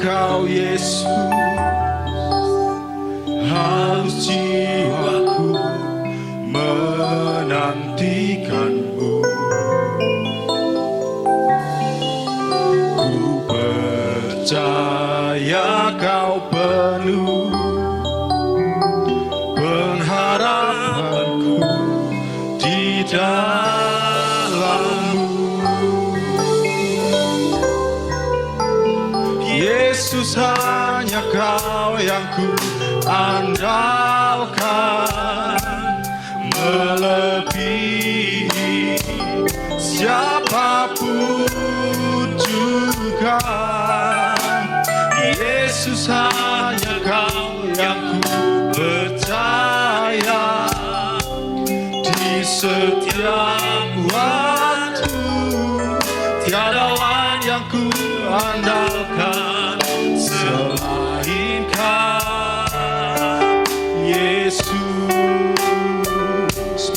Engkau Yesus, haus jiwaku menantikanmu. Ku percaya kau penuh pengharapanku di dalammu. Yesus, hanya kau yang ku andalkan, melebihi siapapun juga. Yesus, hanya kau yang ku percaya di setiap waktu. Tiada lain yang ku andalkan selain kau, Yesus.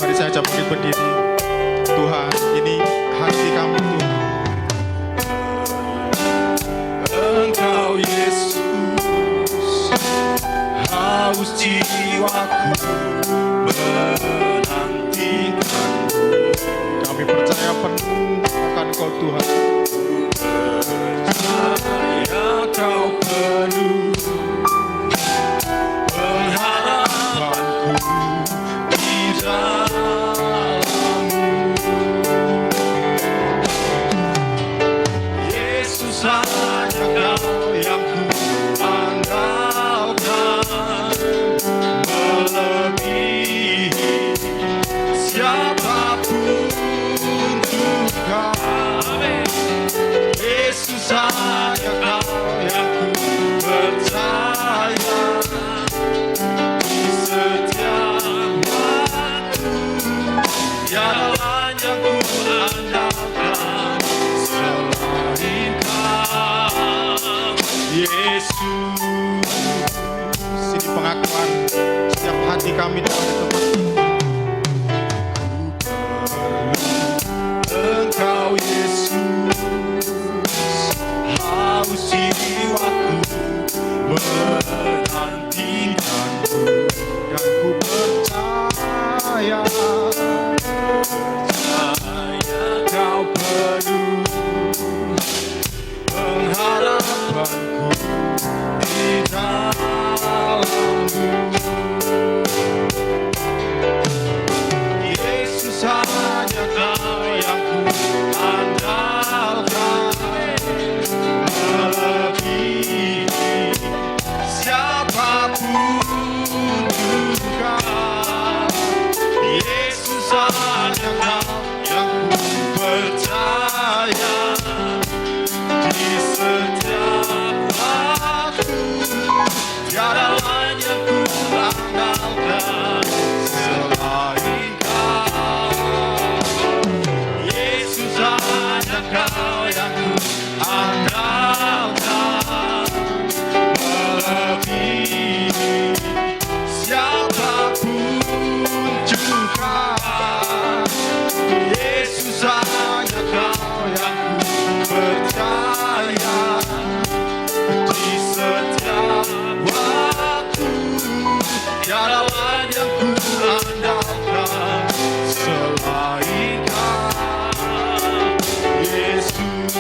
Mari saya ajak mungkin berdiri. Tuhan, ini hati kami Tuhan. Engkau Yesus, haus jiwaku menantikanmu. Kami percaya penuh akan kau Tuhan. Percaya kau penuh pengharapanku di dalammu. Yesus, hanya kau yang ku andalkan, melebihi siapapun juga. Yesus, hanya kau yang ku percaya di setiap waktu. Tiada lain yang ku andalkan selain kau, Yesus. Ini pengakuan setiap hati kami di tempat ini. Engkau Yesus, haus jiwaku menantikanmu, dan ku percaya kau penuh pengharapanku di dalammu. Yesus, hanya kau yang ku andalkan, melebihi siapapun juga. Yesus, hanya kau yang ku percaya di setiap waktu. Tiada lain yang ku andalkan selain kau. Yesus, hanya kau yang ku andalkan, melebihi siapapun juga. Yesus, hanya kau yang ku percaya di setiap waktu. Tiada lain yang ku andalkan selain kau, Yesus.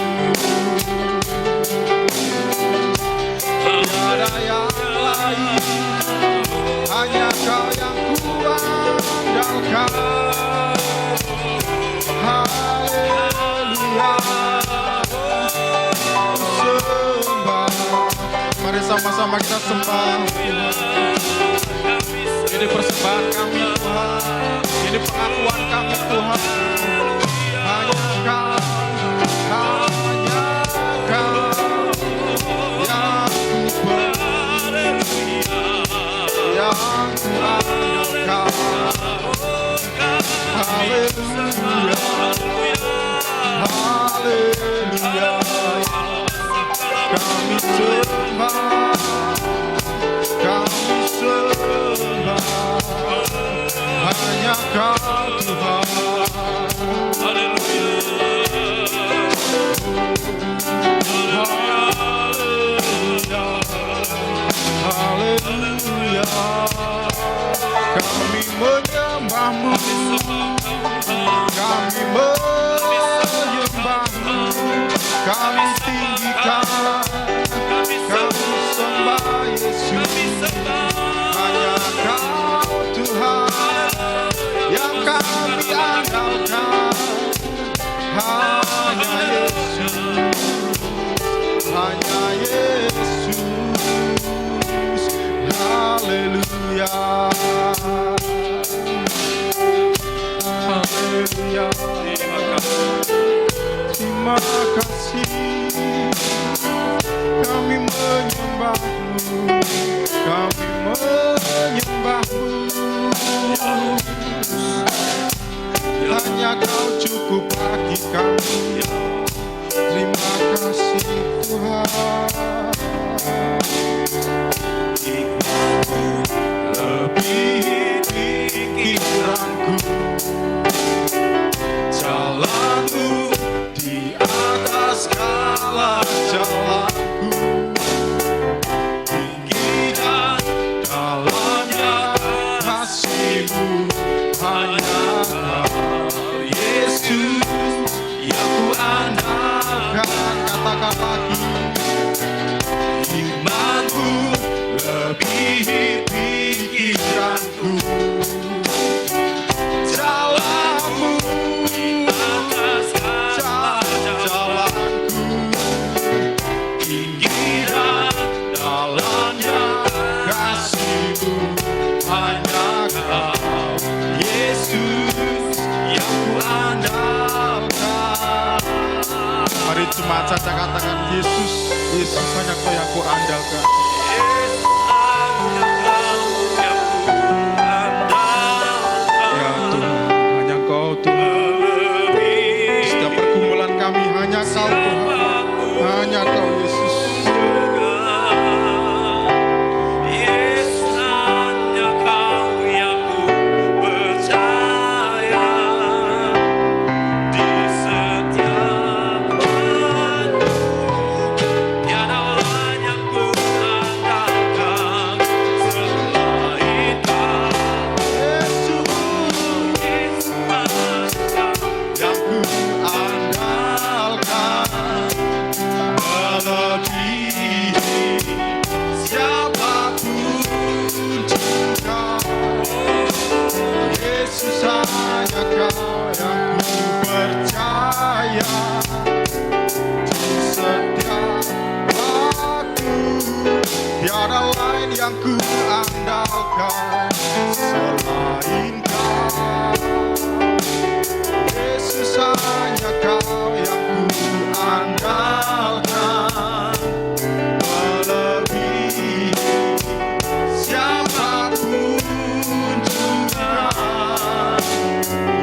Tiada yang lain, hanya kau yang ku andalkan. Haleluya, sembah. Mari sama-sama kita sembah Tuhan. Ini persembahan kami Tuhan, ini pengakuan kami Tuhan. Hanya kau, hanya kau yang ku percaya, yang ku andalkan. Haleluya, haleluya. Kami sembah, kami sembah. Hanya kau Tuhan. Haleluya, haleluya. jemaat saja katakan, Yesus, Yesus hanya Kau yang ku andalkan. Ya Tuhan, hanya Kau Tuhan. Di setiap pergumulan kami hanya Kau Tuhan, hanya Kau Yesus. Tiada lain yang ku andalkan selain Kau. Yesus hanya Kau yang ku andalkan, melebihi siapapun juga.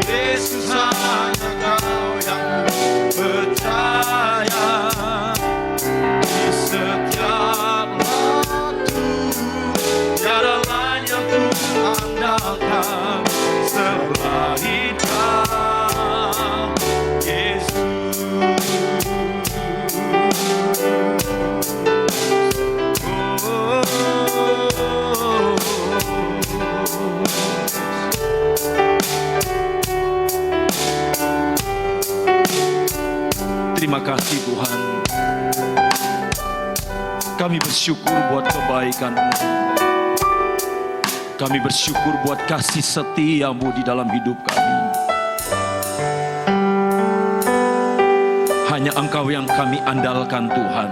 Yesus hanya Kau yang ku percaya di setiap tiada lain yang ku andalkan selain Kau, Yesus. Terima kasih Tuhan. Kami bersyukur buat kebaikan-Mu. Kami bersyukur buat kasih setia-Mu di dalam hidup kami. Hanya Engkau yang kami andalkan Tuhan.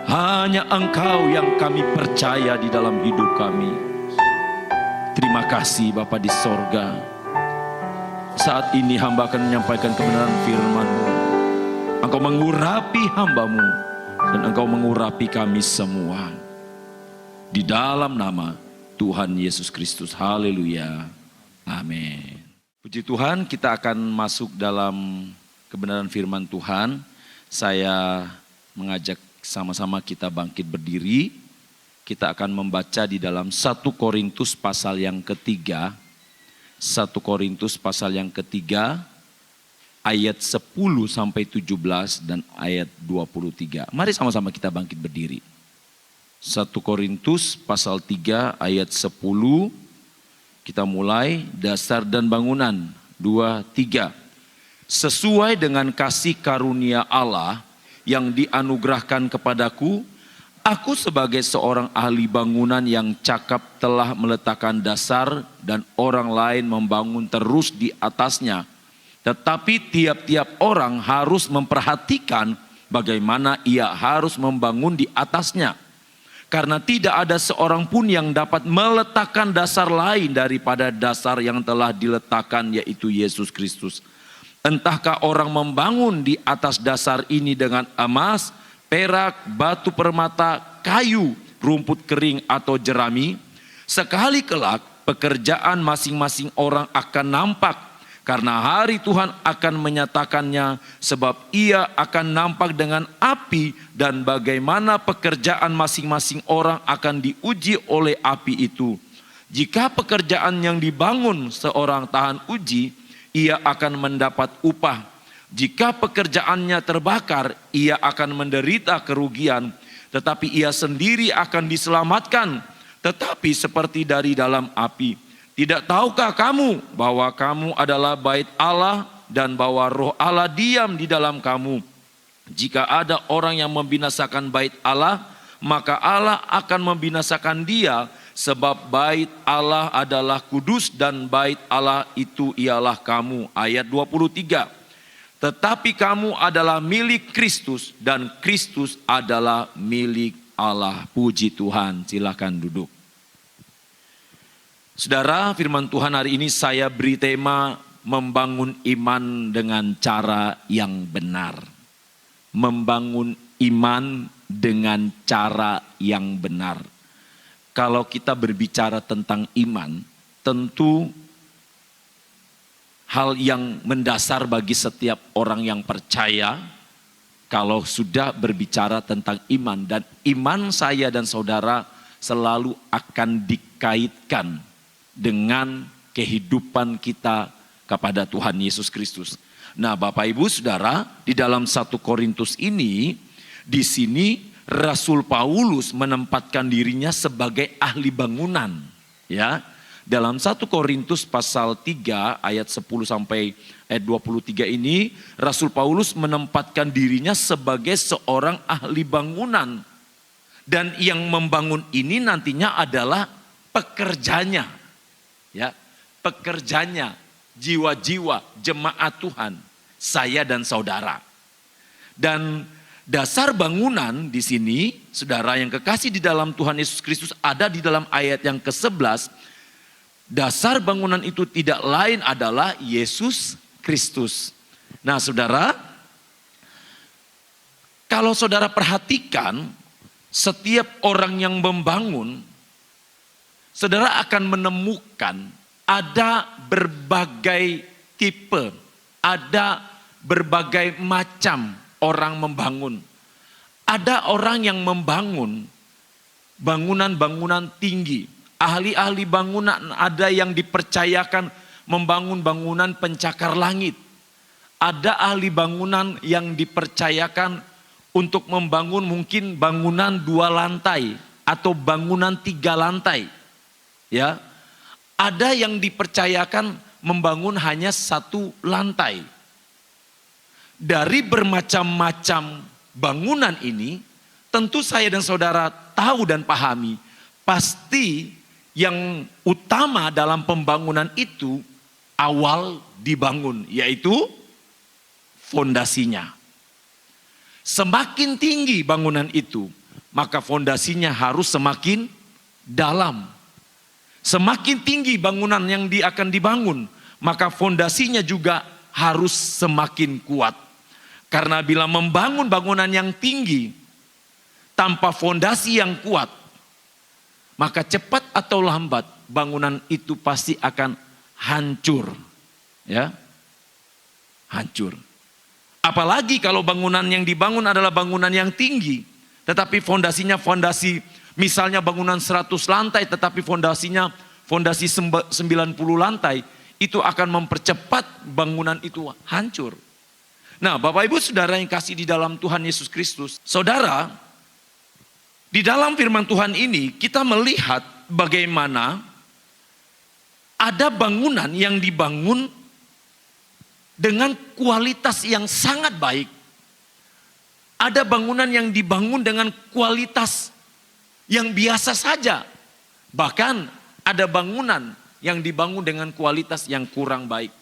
Hanya Engkau yang kami percaya di dalam hidup kami. Terima kasih Bapa di sorga. Saat ini hamba akan menyampaikan kebenaran firman-Mu. Engkau mengurapi hamba-Mu dan Engkau mengurapi kami semua. Di dalam nama Tuhan Yesus Kristus. Haleluya. Amin. Puji Tuhan, kita akan masuk dalam kebenaran firman Tuhan. Saya mengajak sama-sama kita bangkit berdiri. Kita akan membaca di dalam 1 Korintus pasal yang ketiga. 1 Korintus pasal yang ketiga, ayat 10 sampai 17 dan ayat 23. Mari sama-sama kita bangkit berdiri. 1 Korintus pasal 3 ayat 10. Kita mulai dasar dan bangunan 2, 3. Sesuai dengan kasih karunia Allah yang dianugerahkan kepadaku, aku sebagai seorang ahli bangunan yang cakap telah meletakkan dasar dan orang lain membangun terus di atasnya. Tetapi tiap-tiap orang harus memperhatikan bagaimana ia harus membangun di atasnya. Karena tidak ada seorang pun yang dapat meletakkan dasar lain daripada dasar yang telah diletakkan, yaitu Yesus Kristus. Entahkah orang membangun di atas dasar ini dengan emas, perak, batu permata, kayu, rumput kering atau jerami, sekali kelak pekerjaan masing-masing orang akan nampak. Karena hari Tuhan akan menyatakannya, sebab ia akan nampak dengan api, dan bagaimana pekerjaan masing-masing orang akan diuji oleh api itu. Jika pekerjaan yang dibangun seorang tahan uji, ia akan mendapat upah. Jika pekerjaannya terbakar, ia akan menderita kerugian, tetapi ia sendiri akan diselamatkan, tetapi seperti dari dalam api. Tidak tahukah kamu bahwa kamu adalah bait Allah dan bahwa roh Allah diam di dalam kamu? Jika ada orang yang membinasakan bait Allah, maka Allah akan membinasakan dia, sebab bait Allah adalah kudus dan bait Allah itu ialah kamu. Ayat 23. Tetapi kamu adalah milik Kristus dan Kristus adalah milik Allah. Puji Tuhan. Silakan duduk. Saudara, firman Tuhan hari ini saya beri tema membangun iman dengan cara yang benar. membangun iman dengan cara yang benar. Kalau kita berbicara tentang iman, tentu hal yang mendasar bagi setiap orang yang percaya kalau sudah berbicara tentang iman. Dan iman saya dan saudara selalu akan dikaitkan dengan kehidupan kita kepada Tuhan Yesus Kristus. Nah, Bapak Ibu Saudara, di dalam 1 Korintus ini, di sini Rasul Paulus menempatkan dirinya sebagai ahli bangunan, ya. Dalam 1 Korintus pasal 3 ayat 10 sampai ayat 23 ini, Rasul Paulus menempatkan dirinya sebagai seorang ahli bangunan. Dan yang membangun ini nantinya adalah pekerjanya, ya, pekerjanya, jiwa-jiwa jemaat Tuhan, saya dan saudara. Dan dasar bangunan di sini, saudara yang kekasih di dalam Tuhan Yesus Kristus, ada di dalam ayat yang ke-11. Dasar bangunan itu tidak lain adalah Yesus Kristus. Nah, saudara, kalau saudara perhatikan, setiap orang yang membangun, saudara akan menemukan ada berbagai tipe, ada berbagai macam orang membangun. Ada orang yang membangun bangunan-bangunan tinggi. Ahli-ahli bangunan ada yang dipercayakan membangun bangunan pencakar langit. Ada ahli bangunan yang dipercayakan untuk membangun mungkin bangunan 2 lantai atau bangunan 3 lantai. Ya. Ada yang dipercayakan membangun hanya 1 lantai. Dari bermacam-macam bangunan ini, tentu saya dan saudara tahu dan pahami, pasti yang utama dalam pembangunan itu awal dibangun, yaitu fondasinya. Semakin tinggi bangunan itu, maka fondasinya harus semakin dalam. Semakin tinggi bangunan yang akan dibangun, maka fondasinya juga harus semakin kuat. Karena bila membangun bangunan yang tinggi tanpa fondasi yang kuat, maka cepat atau lambat bangunan itu pasti akan hancur. Ya. Hancur. Apalagi kalau bangunan yang dibangun adalah bangunan yang tinggi, tetapi fondasinya fondasi, misalnya bangunan 100 lantai tetapi fondasinya fondasi 90 lantai, itu akan mempercepat bangunan itu hancur. Nah, Bapak Ibu Saudara yang kasih di dalam Tuhan Yesus Kristus, saudara, di dalam firman Tuhan ini kita melihat bagaimana ada bangunan yang dibangun dengan kualitas yang sangat baik. Ada bangunan yang dibangun dengan kualitas yang biasa saja. Bahkan ada bangunan yang dibangun dengan kualitas yang kurang baik.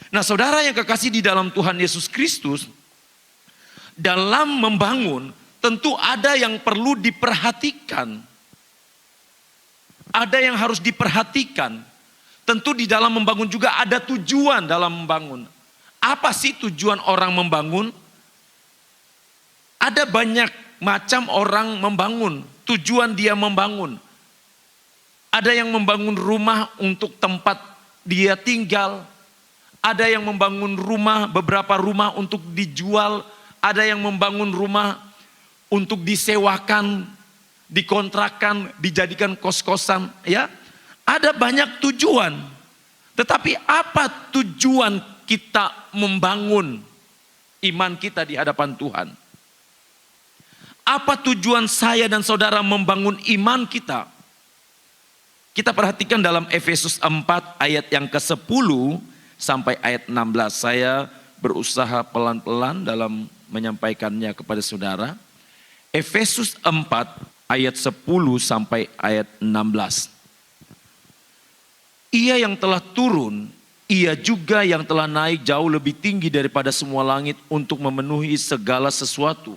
Nah, saudara yang kekasih di dalam Tuhan Yesus Kristus, dalam membangun tentu ada yang perlu diperhatikan. Ada yang harus diperhatikan. Tentu di dalam membangun juga ada tujuan dalam membangun. Apa sih tujuan orang membangun? Ada banyak macam orang membangun. Tujuan dia membangun. Ada yang membangun rumah untuk tempat dia tinggal. Ada yang membangun rumah, beberapa rumah untuk dijual. Ada yang membangun rumah untuk disewakan, dikontrakkan, dijadikan kos-kosan, ya. Ada banyak tujuan. Tetapi apa tujuan kita membangun iman kita di hadapan Tuhan? Apa tujuan saya dan saudara membangun iman kita? Kita perhatikan dalam Efesus 4 ayat yang ke-10 sampai ayat 16. Saya berusaha pelan-pelan dalam menyampaikannya kepada saudara. Efesus 4 ayat 10 sampai ayat 16. Ia yang telah turun, ia juga yang telah naik jauh lebih tinggi daripada semua langit untuk memenuhi segala sesuatu.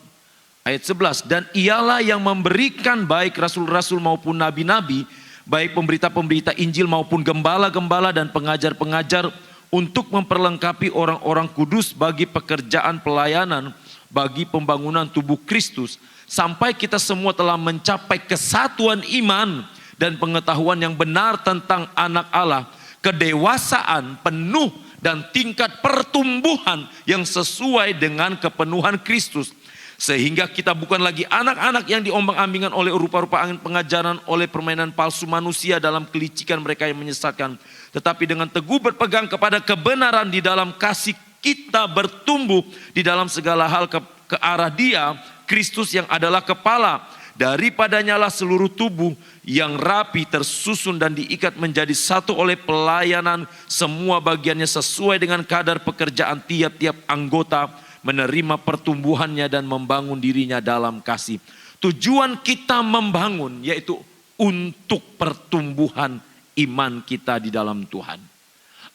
Ayat 11, dan ialah yang memberikan baik rasul-rasul maupun nabi-nabi, baik pemberita-pemberita Injil maupun gembala-gembala dan pengajar-pengajar untuk memperlengkapi orang-orang kudus bagi pekerjaan pelayanan, bagi pembangunan tubuh Kristus, sampai kita semua telah mencapai kesatuan iman dan pengetahuan yang benar tentang anak Allah, kedewasaan penuh dan tingkat pertumbuhan yang sesuai dengan kepenuhan Kristus. Sehingga kita bukan lagi anak-anak yang diombang-ambingan oleh rupa-rupa angin pengajaran, oleh permainan palsu manusia dalam kelicikan mereka yang menyesatkan. Tetapi dengan teguh berpegang kepada kebenaran di dalam kasih, kita bertumbuh di dalam segala hal ke arah Dia, Kristus yang adalah kepala. Daripadanya lah seluruh tubuh yang rapi tersusun dan diikat menjadi satu oleh pelayanan semua bagiannya sesuai dengan kadar pekerjaan tiap-tiap anggota, menerima pertumbuhannya dan membangun dirinya dalam kasih. Tujuan kita membangun yaitu untuk pertumbuhan iman kita di dalam Tuhan,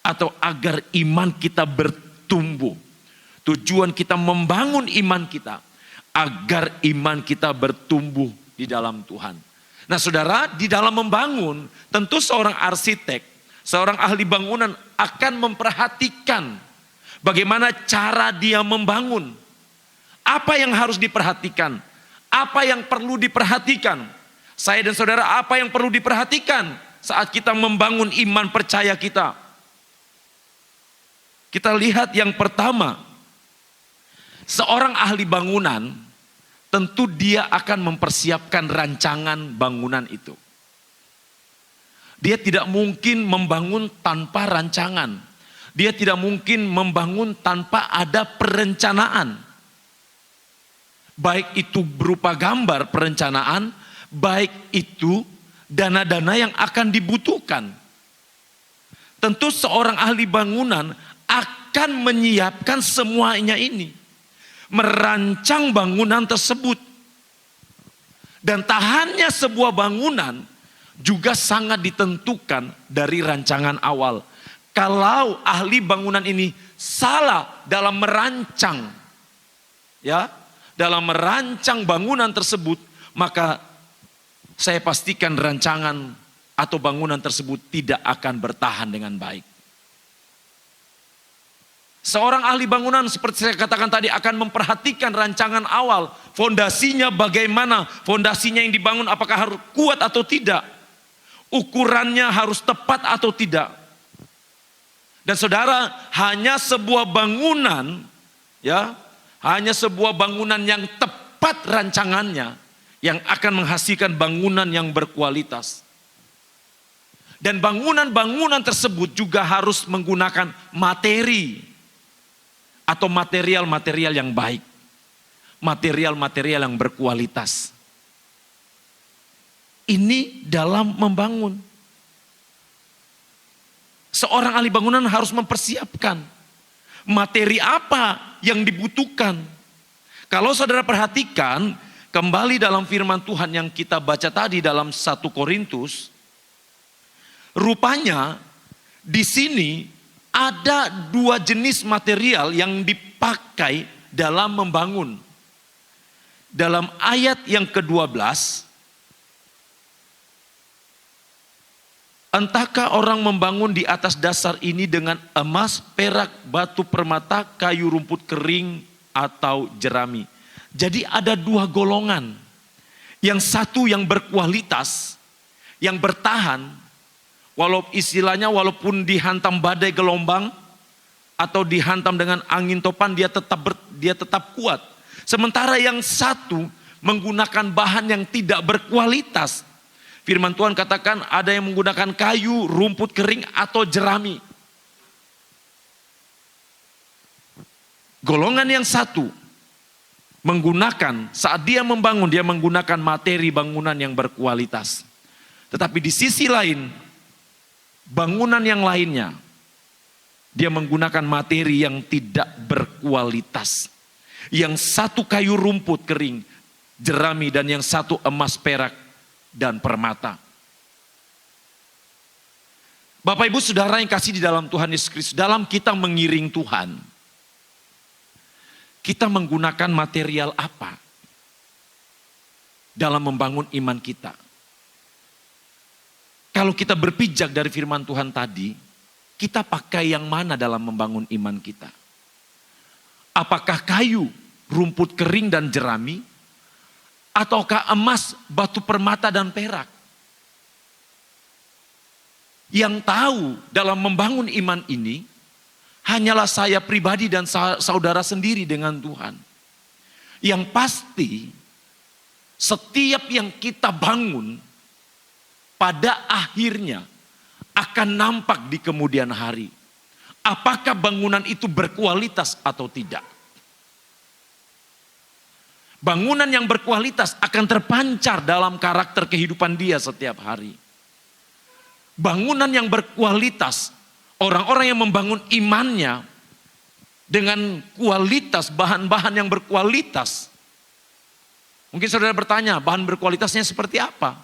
atau agar iman kita bertumbuh. Tujuan kita membangun iman kita agar iman kita bertumbuh di dalam Tuhan. Nah saudara, di dalam membangun tentu seorang arsitek, seorang ahli bangunan akan memperhatikan bagaimana cara dia membangun. Apa yang harus diperhatikan? Apa yang perlu diperhatikan? Saya dan saudara, apa yang perlu diperhatikan saat kita membangun iman percaya kita? Kita lihat yang pertama, seorang ahli bangunan tentu dia akan mempersiapkan rancangan bangunan itu. Dia tidak mungkin membangun tanpa rancangan. Dia tidak mungkin membangun tanpa ada perencanaan. Baik itu berupa gambar perencanaan, baik itu dana-dana yang akan dibutuhkan. Tentu seorang ahli bangunan akan menyiapkan semuanya ini. Merancang bangunan tersebut. Dan tahannya sebuah bangunan juga sangat ditentukan dari rancangan awal. Kalau ahli bangunan ini salah dalam merancang, ya, dalam merancang bangunan tersebut, maka saya pastikan rancangan atau bangunan tersebut tidak akan bertahan dengan baik. Seorang ahli bangunan seperti saya katakan tadi akan memperhatikan rancangan awal. Fondasinya bagaimana, fondasinya yang dibangun apakah harus kuat atau tidak. Ukurannya harus tepat atau tidak. Dan saudara, hanya sebuah bangunan, ya, hanya sebuah bangunan yang tepat rancangannya yang akan menghasilkan bangunan yang berkualitas. Dan bangunan-bangunan tersebut juga harus menggunakan materi atau material-material yang baik. Material-material yang berkualitas. Ini dalam membangun. Seorang ahli bangunan harus mempersiapkan materi apa yang dibutuhkan. Kalau saudara perhatikan kembali dalam firman Tuhan yang kita baca tadi dalam 1 Korintus, rupanya di sini ada dua jenis material yang dipakai dalam membangun. Dalam ayat yang ke-12, entahkah orang membangun di atas dasar ini dengan emas, perak, batu permata, kayu rumput kering, atau jerami. Jadi ada dua golongan. Yang satu yang berkualitas, yang bertahan, walaupun dihantam badai gelombang atau dihantam dengan angin topan, dia tetap kuat. Sementara yang satu menggunakan bahan yang tidak berkualitas. Firman Tuhan katakan ada yang menggunakan kayu, rumput kering atau jerami. Golongan yang satu menggunakan, saat dia membangun, dia menggunakan materi bangunan yang berkualitas. Tetapi di sisi lain, bangunan yang lainnya, dia menggunakan materi yang tidak berkualitas. Yang satu kayu rumput kering, jerami, dan yang satu emas, perak, dan permata. Bapak ibu saudara yang kasih di dalam Tuhan Yesus Kristus, dalam kita mengiring Tuhan, kita menggunakan material apa dalam membangun iman kita? Kalau kita berpijak dari firman Tuhan tadi, kita pakai yang mana dalam membangun iman kita? Apakah kayu rumput kering dan jerami, ataukah emas, batu permata dan perak? Yang tahu dalam membangun iman ini hanyalah saya pribadi dan saudara sendiri dengan Tuhan. Yang pasti setiap yang kita bangun pada akhirnya akan nampak di kemudian hari. Apakah bangunan itu berkualitas atau tidak? Bangunan yang berkualitas akan terpancar dalam karakter kehidupan dia setiap hari. Bangunan yang berkualitas, orang-orang yang membangun imannya dengan kualitas, bahan-bahan yang berkualitas. Mungkin saudara bertanya, bahan berkualitasnya seperti apa?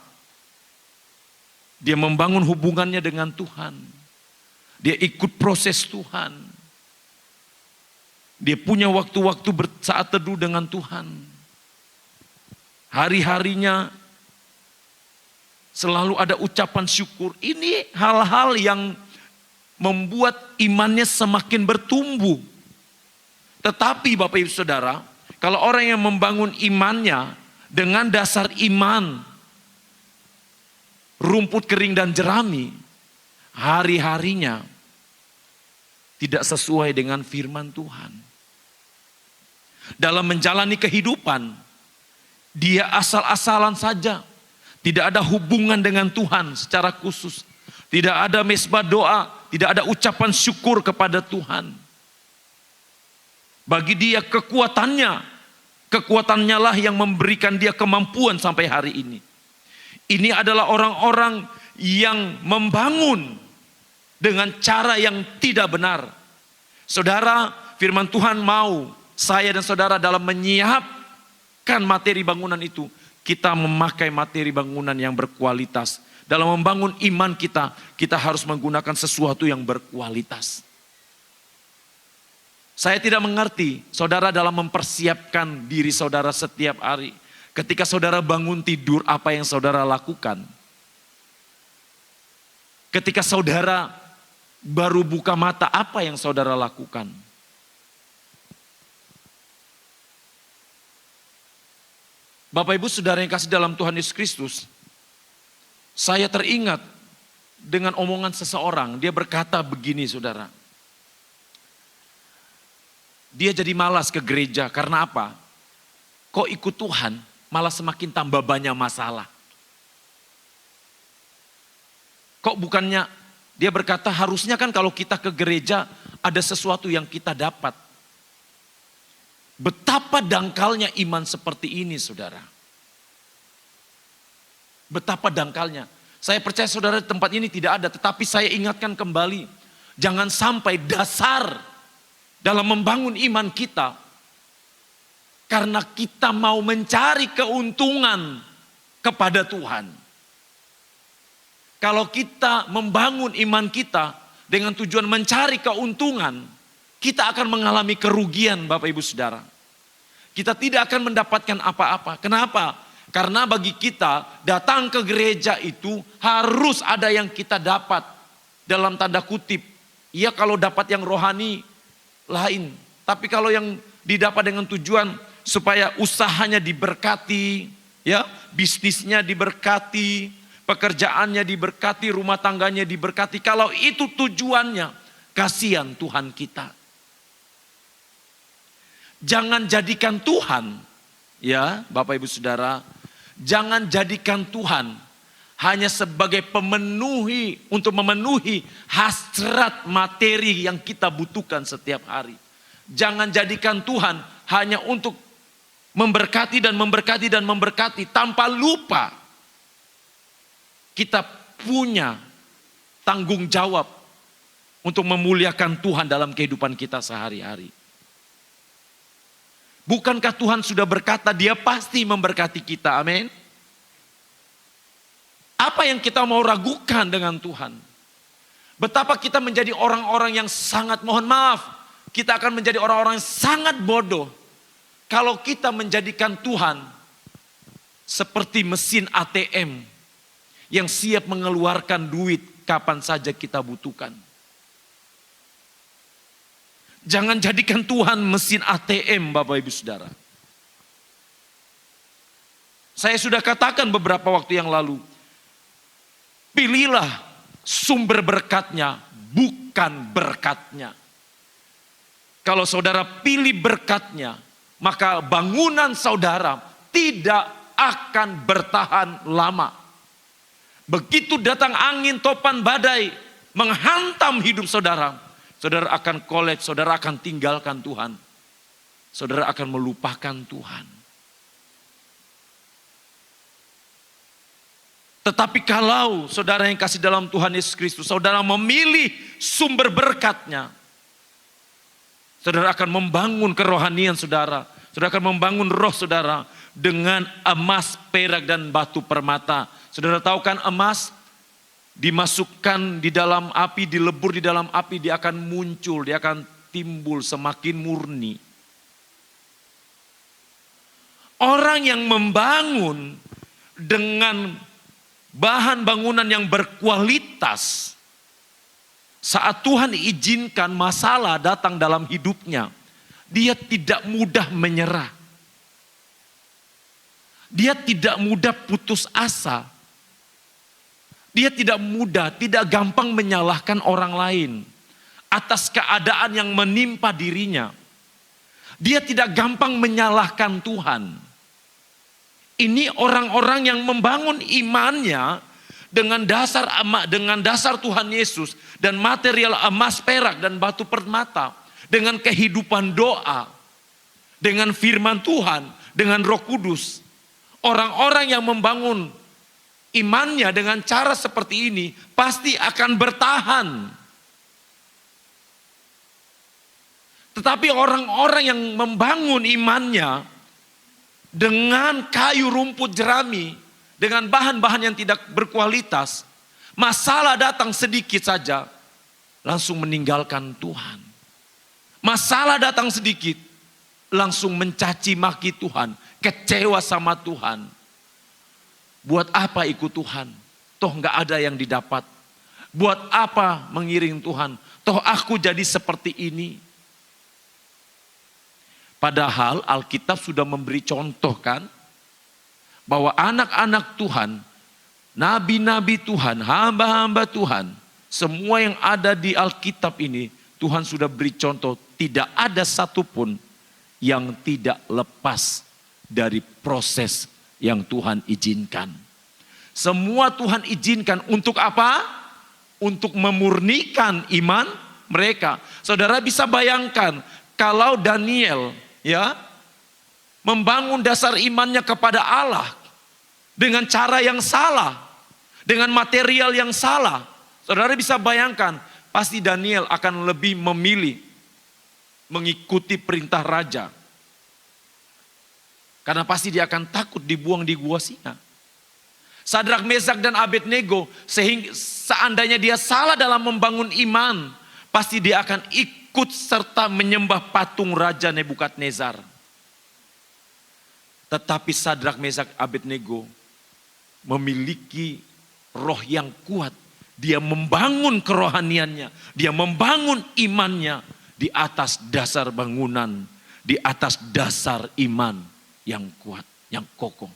Dia membangun hubungannya dengan Tuhan. Dia ikut proses Tuhan. Dia punya waktu-waktu saat teduh dengan Tuhan. Hari-harinya selalu ada ucapan syukur. Ini hal-hal yang membuat imannya semakin bertumbuh. Tetapi Bapak Ibu Saudara, kalau orang yang membangun imannya dengan dasar iman, rumput kering dan jerami, hari-harinya tidak sesuai dengan firman Tuhan. Dalam menjalani kehidupan, dia asal-asalan saja. Tidak ada hubungan dengan Tuhan secara khusus. Tidak ada mesbah doa, tidak ada ucapan syukur kepada Tuhan. Bagi dia kekuatannya lah yang memberikan dia kemampuan sampai hari ini. Ini adalah orang-orang yang membangun dengan cara yang tidak benar. Saudara, firman Tuhan mau saya dan saudara dalam menyiapkan materi bangunan itu, kita memakai materi bangunan yang berkualitas. Dalam membangun iman kita, kita harus menggunakan sesuatu yang berkualitas. Saya tidak mengerti saudara dalam mempersiapkan diri saudara setiap hari. Ketika saudara bangun tidur, apa yang saudara lakukan? Ketika saudara baru buka mata, apa yang saudara lakukan? Bapak Ibu Saudara yang kasih dalam Tuhan Yesus Kristus, saya teringat dengan omongan seseorang. Dia berkata begini saudara, dia jadi malas ke gereja karena apa? Kok ikut Tuhan malah semakin tambah banyak masalah. Kok bukannya, dia berkata harusnya kan kalau kita ke gereja ada sesuatu yang kita dapat. Betapa dangkalnya iman seperti ini saudara. Betapa dangkalnya. Saya percaya saudara di tempat ini tidak ada. Tetapi saya ingatkan kembali. Jangan sampai dasar dalam membangun iman kita. Karena kita mau mencari keuntungan kepada Tuhan. Kalau kita membangun iman kita dengan tujuan mencari keuntungan, kita akan mengalami kerugian Bapak Ibu Saudara. Kita tidak akan mendapatkan apa-apa. Kenapa? Karena bagi kita datang ke gereja itu harus ada yang kita dapat. Dalam tanda kutip. Ya kalau dapat yang rohani lain. Tapi kalau yang didapat dengan tujuan supaya usahanya diberkati, ya, bisnisnya diberkati, pekerjaannya diberkati, rumah tangganya diberkati. Kalau itu tujuannya, kasihan Tuhan kita. Jangan jadikan Tuhan, ya Bapak Ibu Saudara, jangan jadikan Tuhan hanya sebagai untuk memenuhi hasrat materi yang kita butuhkan setiap hari. Jangan jadikan Tuhan hanya untuk memberkati dan memberkati dan memberkati tanpa lupa kita punya tanggung jawab untuk memuliakan Tuhan dalam kehidupan kita sehari-hari. Bukankah Tuhan sudah berkata Dia pasti memberkati kita, amin? Apa yang kita mau ragukan dengan Tuhan? Betapa kita menjadi orang-orang yang sangat, mohon maaf, kita akan menjadi orang-orang yang sangat bodoh kalau kita menjadikan Tuhan seperti mesin ATM yang siap mengeluarkan duit kapan saja kita butuhkan. Jangan jadikan Tuhan mesin ATM, Bapak Ibu Saudara. Saya sudah katakan beberapa waktu yang lalu, pilihlah sumber berkatnya, bukan berkatnya. Kalau saudara pilih berkatnya, maka bangunan saudara tidak akan bertahan lama. Begitu datang angin topan badai menghantam hidup saudara, saudara akan kolaps, saudara akan tinggalkan Tuhan. Saudara akan melupakan Tuhan. Tetapi kalau saudara yang kasih dalam Tuhan Yesus Kristus, saudara memilih sumber berkatnya, saudara akan membangun kerohanian saudara. Saudara akan membangun roh saudara dengan emas, perak, dan batu permata. Saudara tahu kan emas dimasukkan di dalam api, dilebur di dalam api, dia akan muncul, dia akan timbul semakin murni. Orang yang membangun dengan bahan bangunan yang berkualitas, saat Tuhan izinkan masalah datang dalam hidupnya, dia tidak mudah menyerah. Dia tidak mudah putus asa. Dia tidak mudah, tidak gampang menyalahkan orang lain atas keadaan yang menimpa dirinya. Dia tidak gampang menyalahkan Tuhan. Ini orang-orang yang membangun imannya dengan dasar Tuhan Yesus dan material emas, perak, dan batu permata, dengan kehidupan doa, dengan firman Tuhan, dengan Roh Kudus. Orang-orang yang membangun imannya dengan cara seperti ini pasti akan bertahan. Tetapi orang-orang yang membangun imannya dengan kayu rumput jerami, dengan bahan-bahan yang tidak berkualitas, masalah datang sedikit saja, langsung meninggalkan Tuhan. Masalah datang sedikit, langsung mencaci maki Tuhan, kecewa sama Tuhan. Buat apa ikut Tuhan? Toh gak ada yang didapat. Buat apa mengiring Tuhan? Toh aku jadi seperti ini. Padahal Alkitab sudah memberi contoh kan, bahwa anak-anak Tuhan, nabi-nabi Tuhan, hamba-hamba Tuhan, semua yang ada di Alkitab ini, Tuhan sudah beri contoh, tidak ada satupun yang tidak lepas dari proses yang Tuhan izinkan. Semua Tuhan izinkan untuk apa? Untuk memurnikan iman mereka. Saudara bisa bayangkan kalau Daniel membangun dasar imannya kepada Allah dengan cara yang salah, dengan material yang salah. Saudara bisa bayangkan, pasti Daniel akan lebih memilih mengikuti perintah raja. Karena pasti dia akan takut dibuang di gua singa. Sadrak, Mesak, dan Abednego, sehingga seandainya dia salah dalam membangun iman, pasti dia akan ikut serta menyembah patung Raja Nebukadnezar. Tetapi Sadrak, Mesak, Abednego memiliki roh yang kuat. Dia membangun kerohaniannya, dia membangun imannya di atas dasar bangunan, di atas dasar iman yang kuat, yang kokoh.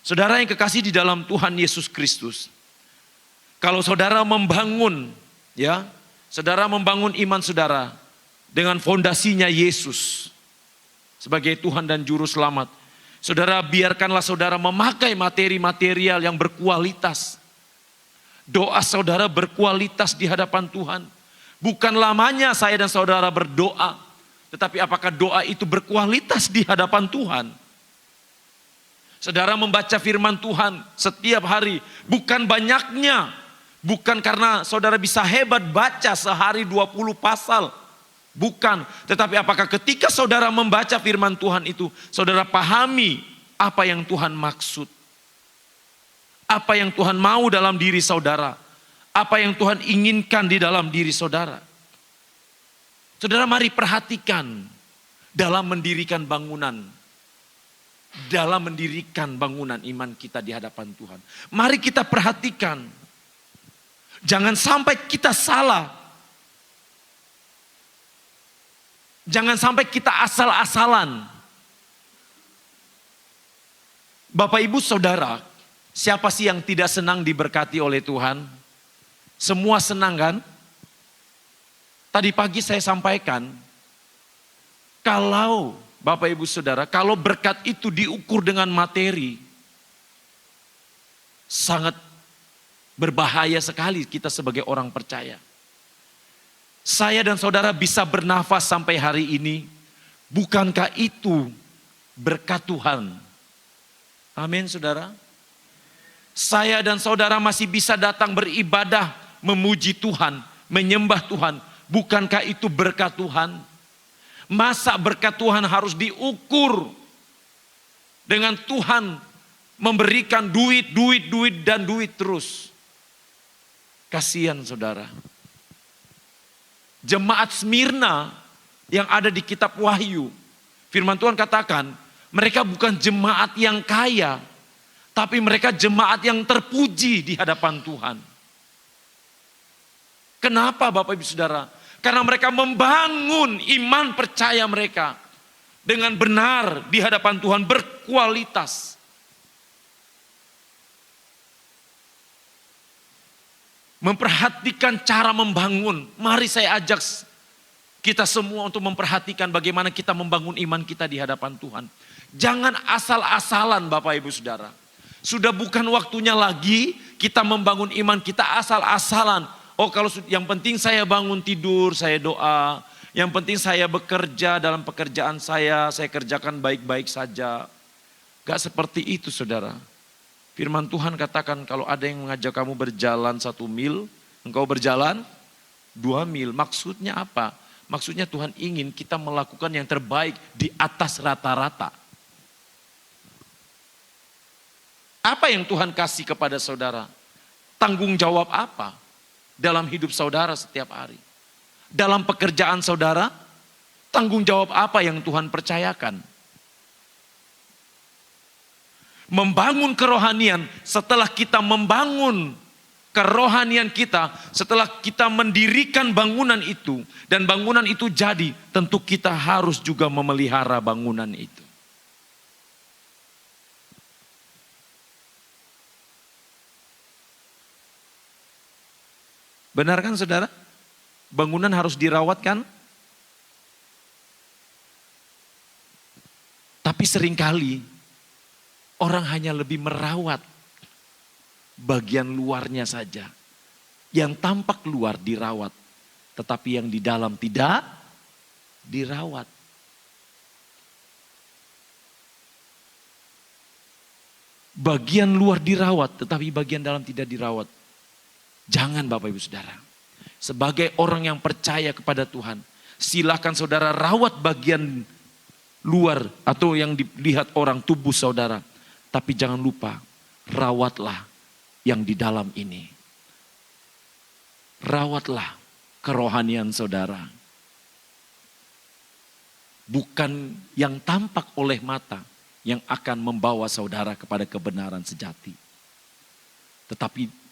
Saudara yang kekasih di dalam Tuhan Yesus Kristus, kalau saudara membangun, saudara membangun iman saudara dengan fondasinya Yesus sebagai Tuhan dan Juru Selamat, saudara biarkanlah saudara memakai materi-material yang berkualitas. Doa saudara berkualitas di hadapan Tuhan. Bukan lamanya saya dan saudara berdoa, tetapi apakah doa itu berkualitas di hadapan Tuhan? Saudara membaca firman Tuhan setiap hari, bukan banyaknya, bukan karena saudara bisa hebat baca sehari 20 pasal, bukan. Tetapi apakah ketika saudara membaca firman Tuhan itu, saudara pahami apa yang Tuhan maksud? Apa yang Tuhan mau dalam diri saudara? Apa yang Tuhan inginkan di dalam diri saudara? Saudara mari perhatikan dalam mendirikan bangunan. Dalam mendirikan bangunan iman kita di hadapan Tuhan. Mari kita perhatikan. Jangan sampai kita salah. Jangan sampai kita asal-asalan. Bapak Ibu Saudara, siapa sih yang tidak senang diberkati oleh Tuhan? Semua senang kan? Tadi pagi saya sampaikan, kalau Bapak Ibu Saudara, kalau berkat itu diukur dengan materi, sangat berbahaya sekali kita sebagai orang percaya. Saya dan saudara bisa bernafas sampai hari ini, bukankah itu berkat Tuhan? Amin, saudara. Saya dan saudara masih bisa datang beribadah, memuji Tuhan, menyembah Tuhan. Bukankah itu berkat Tuhan? Masa berkat Tuhan harus diukur dengan Tuhan memberikan duit dan duit terus? Kasihan saudara. Jemaat Smyrna yang ada di kitab Wahyu, firman Tuhan katakan, mereka bukan jemaat yang kaya, tapi mereka jemaat yang terpuji di hadapan Tuhan. Kenapa Bapak Ibu Saudara? Karena mereka membangun iman percaya mereka dengan benar di hadapan Tuhan, berkualitas. Memperhatikan cara membangun. Mari saya ajak kita semua untuk memperhatikan bagaimana kita membangun iman kita di hadapan Tuhan. Jangan asal-asalan Bapak Ibu Saudara. Sudah bukan waktunya lagi kita membangun iman kita asal-asalan. Oh kalau yang penting saya bangun tidur, saya doa. Yang penting saya bekerja dalam pekerjaan saya kerjakan baik-baik saja. Gak seperti itu saudara. Firman Tuhan katakan kalau ada yang mengajak kamu berjalan 1 mil, engkau berjalan 2 mil. Maksudnya apa? Maksudnya Tuhan ingin kita melakukan yang terbaik di atas rata-rata. Apa yang Tuhan kasih kepada saudara? Tanggung jawab apa dalam hidup saudara setiap hari? Dalam pekerjaan saudara, tanggung jawab apa yang Tuhan percayakan? Membangun kerohanian, setelah kita membangun kerohanian kita, setelah kita mendirikan bangunan itu, dan bangunan itu jadi, tentu kita harus juga memelihara bangunan itu. Benar kan saudara? Bangunan harus dirawat kan? Tapi seringkali orang hanya lebih merawat bagian luarnya saja. Yang tampak luar dirawat, tetapi yang di dalam tidak dirawat. Bagian luar dirawat, tetapi bagian dalam tidak dirawat. Jangan Bapak Ibu Saudara. Sebagai orang yang percaya kepada Tuhan, silakan saudara rawat bagian luar atau yang dilihat orang tubuh saudara. Tapi jangan lupa, rawatlah yang di dalam ini. Rawatlah kerohanian saudara. Bukan yang tampak oleh mata yang akan membawa saudara kepada kebenaran sejati. Tetapi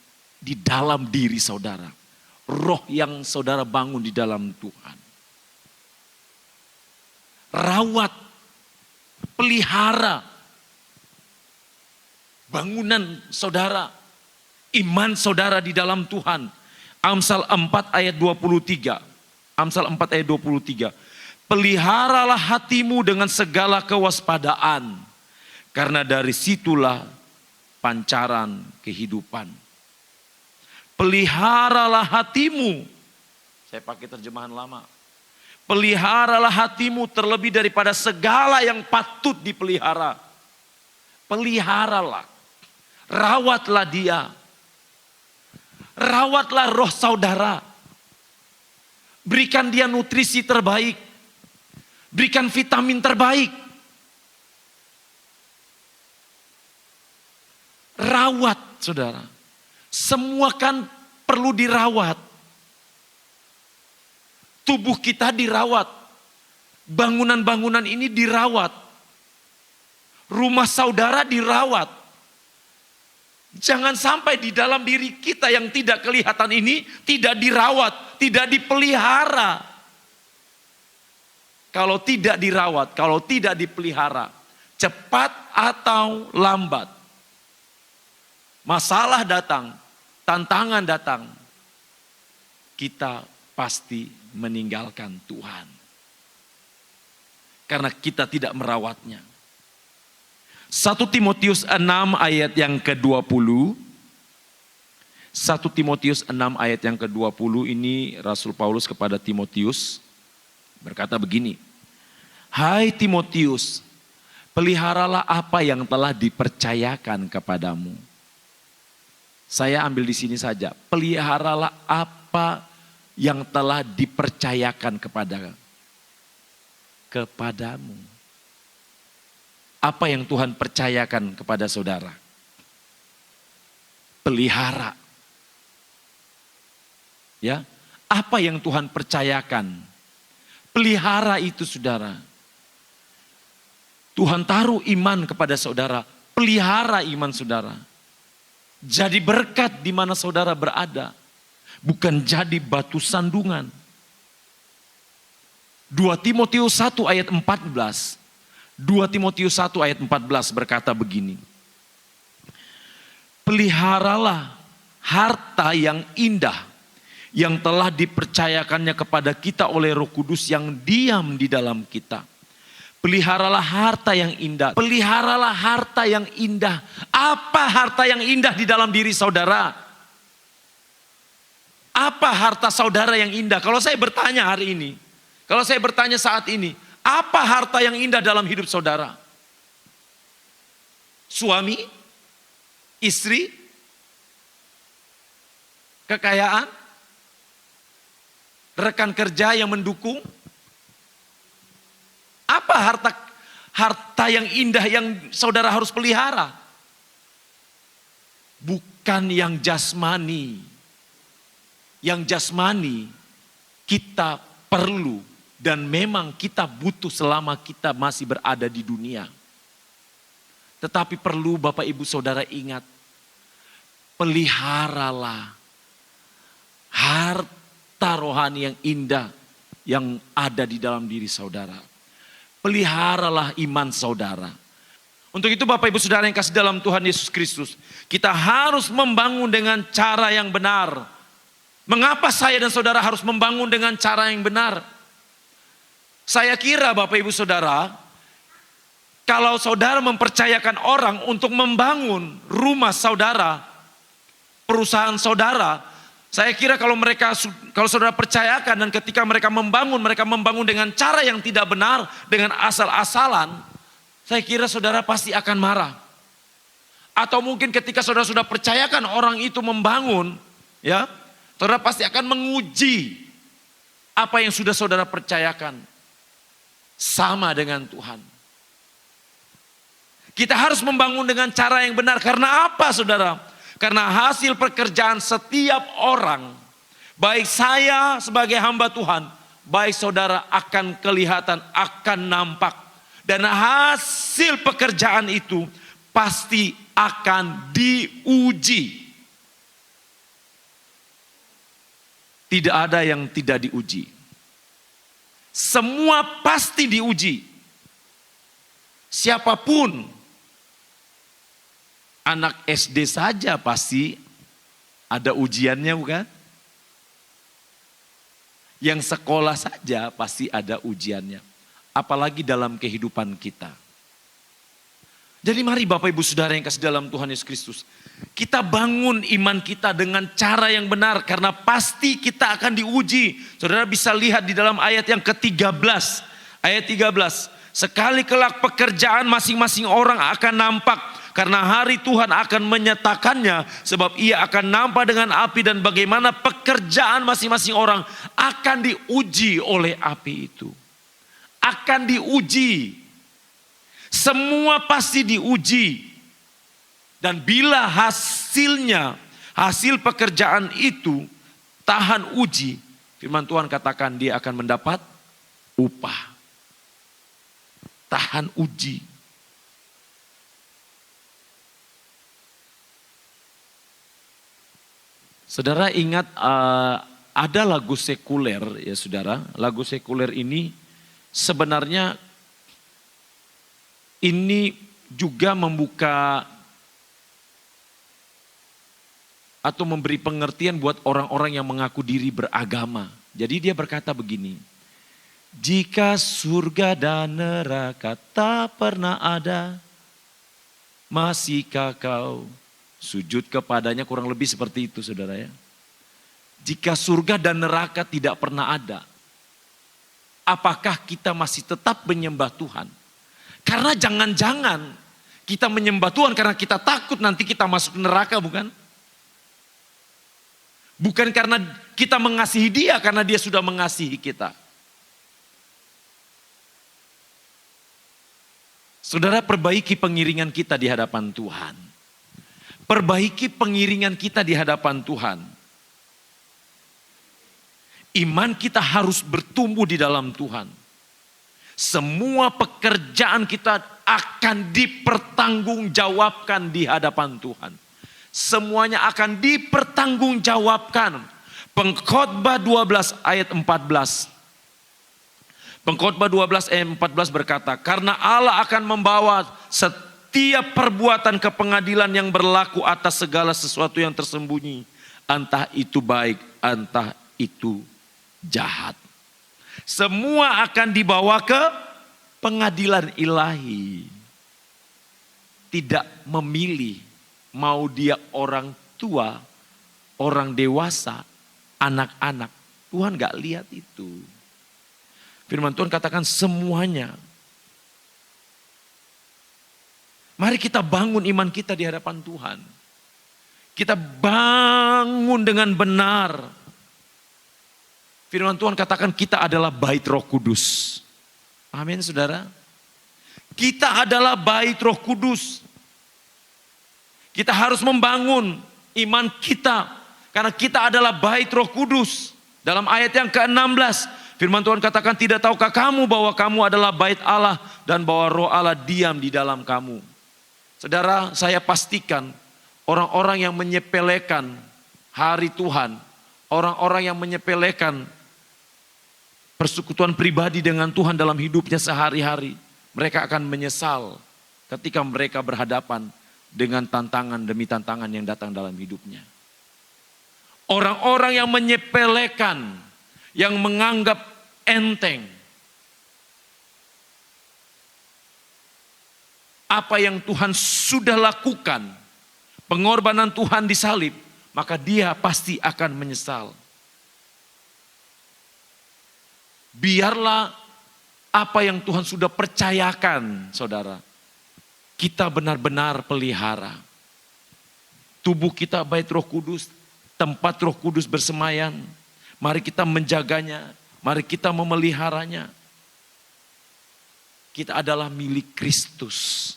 di dalam diri saudara, roh yang saudara bangun di dalam Tuhan. Rawat, pelihara bangunan saudara, iman saudara di dalam Tuhan. Amsal 4 ayat 23. Amsal 4 ayat 23. Peliharalah hatimu dengan segala kewaspadaan, karena dari situlah pancaran kehidupan. Peliharalah hatimu. Saya pakai terjemahan lama. Peliharalah hatimu terlebih daripada segala yang patut dipelihara. Peliharalah. Rawatlah dia. Rawatlah roh saudara. Berikan dia nutrisi terbaik. Berikan vitamin terbaik. Rawat saudara. Semua kan perlu dirawat. Tubuh kita dirawat. Bangunan-bangunan ini dirawat. Rumah saudara dirawat. Jangan sampai di dalam diri kita yang tidak kelihatan ini tidak dirawat, tidak dipelihara. kalau tidak dirawat, kalau tidak dipelihara, cepat atau lambat, masalah datang, tantangan datang, kita pasti meninggalkan Tuhan. Karena kita tidak merawatnya. 1 Timotius 6 ayat yang ke-20. 1 Timotius 6 ayat yang ke-20 ini Rasul Paulus kepada Timotius berkata begini. Hai Timotius, peliharalah apa yang telah dipercayakan kepadamu. Saya ambil di sini saja. Peliharalah apa yang telah dipercayakan kepadamu. Apa yang Tuhan percayakan kepada saudara? Pelihara. Ya, apa yang Tuhan percayakan? Pelihara itu saudara. Tuhan taruh iman kepada saudara, pelihara iman saudara. Jadi berkat di mana saudara berada, bukan jadi batu sandungan. 2 Timotius 1 ayat 14. 2 Timotius 1 ayat 14 berkata begini. Peliharalah harta yang indah yang telah dipercayakannya kepada kita oleh Roh Kudus yang diam di dalam kita. Peliharalah harta yang indah. Peliharalah harta yang indah. Apa harta yang indah di dalam diri saudara? Apa harta saudara yang indah? Kalau saya bertanya hari ini, kalau saya bertanya saat ini, apa harta yang indah dalam hidup saudara? Suami? Istri? Kekayaan? Rekan kerja yang mendukung? Apa harta yang indah yang saudara harus pelihara? Bukan yang jasmani. Yang jasmani kita perlu dan memang kita butuh selama kita masih berada di dunia. Tetapi perlu Bapak Ibu Saudara ingat, peliharalah harta rohani yang indah yang ada di dalam diri saudara. Peliharalah iman saudara. Untuk itu Bapak Ibu Saudara yang kasih dalam Tuhan Yesus Kristus, kita harus membangun dengan cara yang benar. Mengapa saya dan saudara harus membangun dengan cara yang benar? Saya kira Bapak Ibu Saudara, kalau saudara mempercayakan orang untuk membangun rumah saudara, perusahaan saudara, saya kira kalau saudara percayakan dan ketika mereka membangun dengan cara yang tidak benar, dengan asal-asalan, saya kira saudara pasti akan marah. Atau mungkin ketika saudara sudah percayakan orang itu membangun, ya, saudara pasti akan menguji apa yang sudah saudara percayakan. Sama dengan Tuhan. Kita harus membangun dengan cara yang benar. Karena apa saudara? Karena hasil pekerjaan setiap orang, baik saya sebagai hamba Tuhan, baik saudara akan kelihatan, akan nampak. Dan hasil pekerjaan itu pasti akan diuji. Tidak ada yang tidak diuji. Semua pasti diuji. Siapapun. Anak SD saja pasti ada ujiannya bukan? Yang sekolah saja pasti ada ujiannya. Apalagi dalam kehidupan kita. Jadi mari Bapak Ibu Saudara yang kasih dalam Tuhan Yesus Kristus. Kita bangun iman kita dengan cara yang benar. Karena pasti kita akan diuji. Saudara bisa lihat di dalam ayat yang ke-13. Ayat 13. Sekali kelak pekerjaan masing-masing orang akan nampak. Karena hari Tuhan akan menyatakannya. Sebab ia akan nampak dengan api. Dan bagaimana pekerjaan masing-masing orang akan diuji oleh api itu. Akan diuji. Semua pasti diuji. Dan bila hasilnya, hasil pekerjaan itu tahan uji. Firman Tuhan katakan dia akan mendapat upah. Tahan uji. Saudara ingat ada lagu sekuler ya saudara. Lagu sekuler ini sebenarnya ini juga membuka atau memberi pengertian buat orang-orang yang mengaku diri beragama. Jadi dia berkata begini, jika surga dan neraka tak pernah ada, masihkah kau sujud kepadanya? Kurang lebih seperti itu, saudara ya. Jika surga dan neraka tidak pernah ada, apakah kita masih tetap menyembah Tuhan? Karena jangan-jangan kita menyembah Tuhan karena kita takut nanti kita masuk neraka, bukan? Bukan karena kita mengasihi Dia, karena Dia sudah mengasihi kita. Saudara, perbaiki pengiringan kita di hadapan Tuhan. Perbaiki pengiringan kita di hadapan Tuhan. Iman kita harus bertumbuh di dalam Tuhan. Semua pekerjaan kita akan dipertanggungjawabkan di hadapan Tuhan. Semuanya akan dipertanggungjawabkan. Pengkhotbah 12 ayat 14. Pengkhotbah 12 ayat 14 berkata, karena Allah akan membawa setiap perbuatan ke pengadilan yang berlaku atas segala sesuatu yang tersembunyi. Entah itu baik, entah itu jahat. Semua akan dibawa ke pengadilan ilahi. Tidak memilih mau dia orang tua, orang dewasa, anak-anak. Tuhan gak lihat itu. Firman Tuhan katakan semuanya. Mari kita bangun iman kita di hadapan Tuhan. Kita bangun dengan benar. Firman Tuhan katakan kita adalah bait Roh Kudus. Amin, saudara. Kita adalah bait Roh Kudus. Kita harus membangun iman kita. Karena kita adalah bait Roh Kudus. Dalam ayat yang ke-16. Firman Tuhan katakan, tidak tahukah kamu bahwa kamu adalah bait Allah. Dan bahwa Roh Allah diam di dalam kamu. Saudara, saya pastikan orang-orang yang menyepelekan hari Tuhan. Orang-orang yang menyepelekan persekutuan pribadi dengan Tuhan dalam hidupnya sehari-hari. Mereka akan menyesal ketika mereka berhadapan dengan tantangan demi tantangan yang datang dalam hidupnya. Orang-orang yang menyepelekan, yang menganggap enteng apa yang Tuhan sudah lakukan, pengorbanan Tuhan di salib, maka dia pasti akan menyesal. Biarlah apa yang Tuhan sudah percayakan, saudara, kita benar-benar pelihara. Tubuh kita bait Roh Kudus, tempat Roh Kudus bersemayam. Mari kita menjaganya, mari kita memeliharanya. Kita adalah milik Kristus.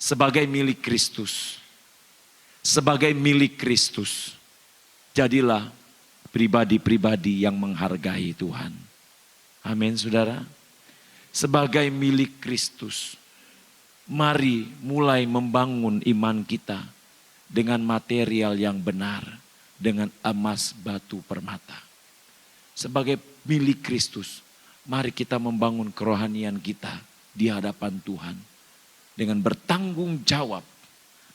Sebagai milik Kristus. Sebagai milik Kristus. Jadilah pribadi-pribadi yang menghargai Tuhan. Amin, saudara. Sebagai milik Kristus. Mari mulai membangun iman kita dengan material yang benar, dengan emas, batu, permata. Sebagai milik Kristus, mari kita membangun kerohanian kita di hadapan Tuhan dengan bertanggung jawab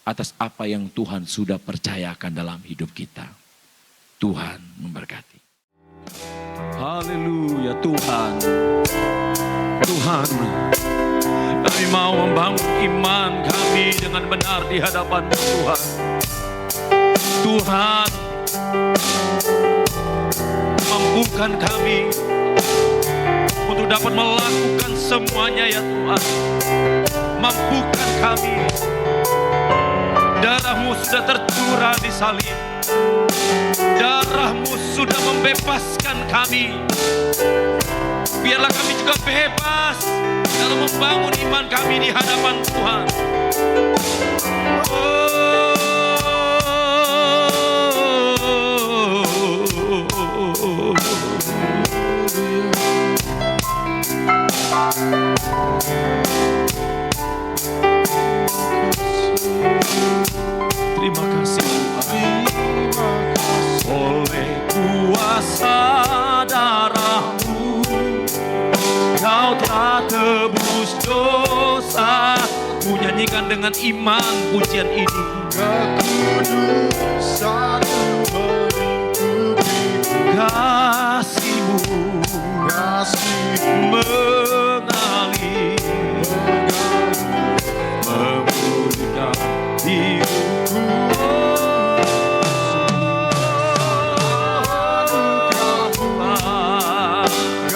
atas apa yang Tuhan sudah percayakan dalam hidup kita. Tuhan memberkati. Haleluya Tuhan. Tuhan, kami mau membangun iman kami dengan benar di hadapan Tuhan. Tuhan, mampukan kami untuk dapat melakukan semuanya ya Tuhan. Mampukan kami. Darah-Mu sudah tercurah di salib. Darah-Mu sudah membebaskan kami. Biarlah kami juga bebas dalam membangun iman kami di hadapan Tuhan. Terima kasih Tuhan. Oleh kuasa darah-Mu katakan dengan iman pujian ini. Kekudusanmu melingkupi, Kasih-Mu kasih-Mu mengalir, memulihkan hidupku.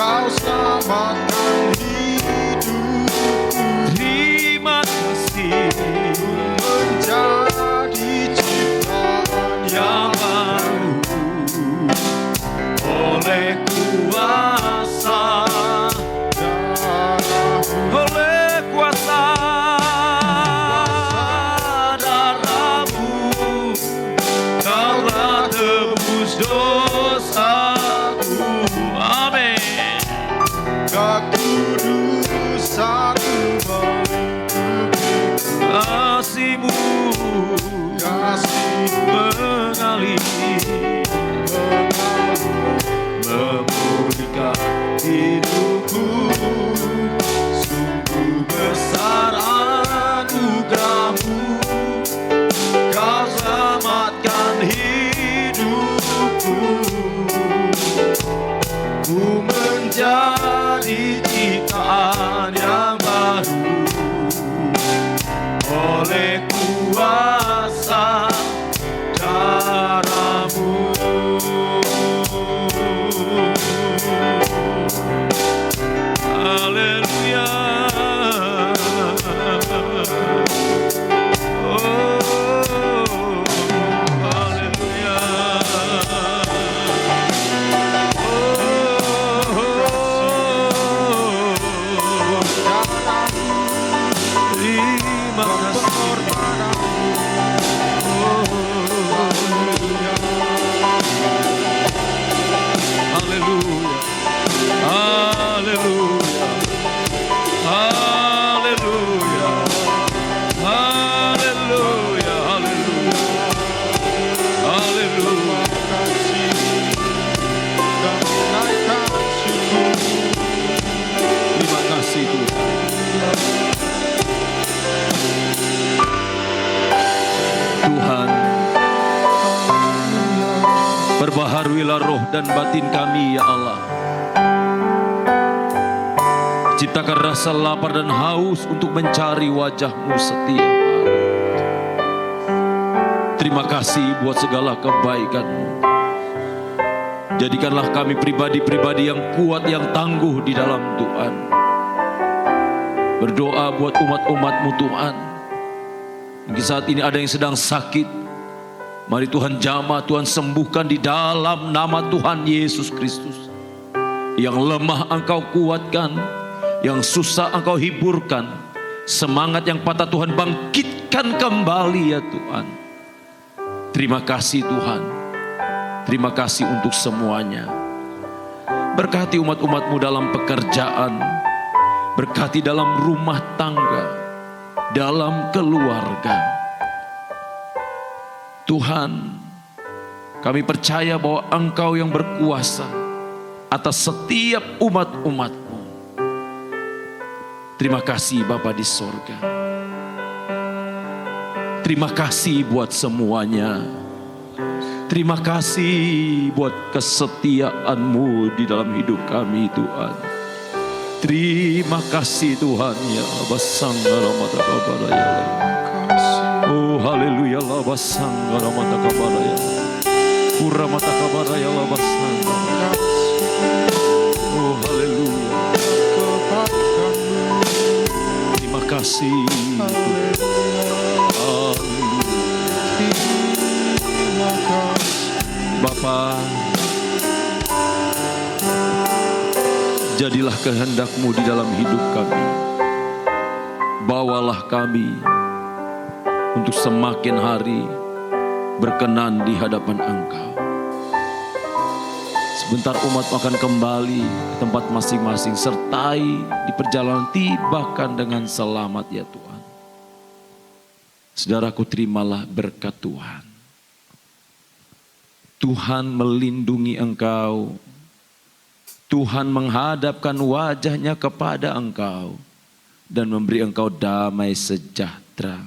Kau selamatkan hidupku, Terima kasih menjadi ciptaan yang baru oleh kuasa, oleh kuasa darah-Mu, Kau telah tebus dosaku. Amin. Kekudusanmu melingkupi, Kasih-Mu kasih mengalir, memulihkan hidupku. Sungguh besar anugerah-Mu, Kau selamatkan hidupku. Ku menjadi ciptaan yang baru oleh kuasa darah-Mu. Haleluya. Oh, haleluya. Terima kasih. Haleluya. Haleluya. Haleluya. Haleluya. Haleluya. Haleluya. Terima kasih Tuhan. Tuhan, perbaharuilah roh dan batin kami ya Allah. Ciptakan rasa lapar dan haus untuk mencari wajah-Mu setiap hari. Terima kasih buat segala kebaikan-Mu. Jadikanlah kami pribadi-pribadi yang kuat, yang tangguh di dalam Tuhan. Berdoa buat umat-umat-Mu Tuhan. Mungkin saat ini ada yang sedang sakit. Mari Tuhan jamah, Tuhan sembuhkan di dalam nama Tuhan Yesus Kristus. Yang lemah Engkau kuatkan, yang susah Engkau hiburkan, semangat yang patah Tuhan bangkitkan kembali ya Tuhan. Terima kasih Tuhan. Terima kasih untuk semuanya. Berkati umat-umat-Mu dalam pekerjaan, berkati dalam rumah tangga, dalam keluarga. Tuhan, kami percaya bahwa Engkau yang berkuasa atas setiap umat-umat-Mu. Terima kasih Bapa di sorga. Terima kasih buat semuanya. Terima kasih buat kesetiaan-Mu di dalam hidup kami Tuhan. Terima kasih Tuhan ya Basanggaramatakambaraya. Oh haleluya la Basanggaramatakambaraya. Uramatakabaraya la Basanggaramatakambaraya. Oh haleluya. Terima kasih Tuhan. Bapa, jadilah kehendak-Mu di dalam hidup kami. Bawalah kami untuk semakin hari berkenan di hadapan Engkau. Sebentar umat akan kembali ke tempat masing-masing, sertai di perjalanan tibakan dengan selamat ya Tuhan. Saudaraku, terimalah berkat Tuhan. Tuhan melindungi engkau. Tuhan menghadapkan wajahnya kepada engkau dan memberi engkau damai sejahtera.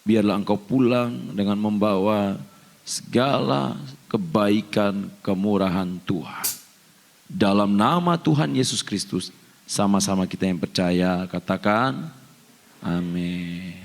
Biarlah engkau pulang dengan membawa segala kebaikan, kemurahan Tuhan. Dalam nama Tuhan Yesus Kristus, sama-sama kita yang percaya katakan amin.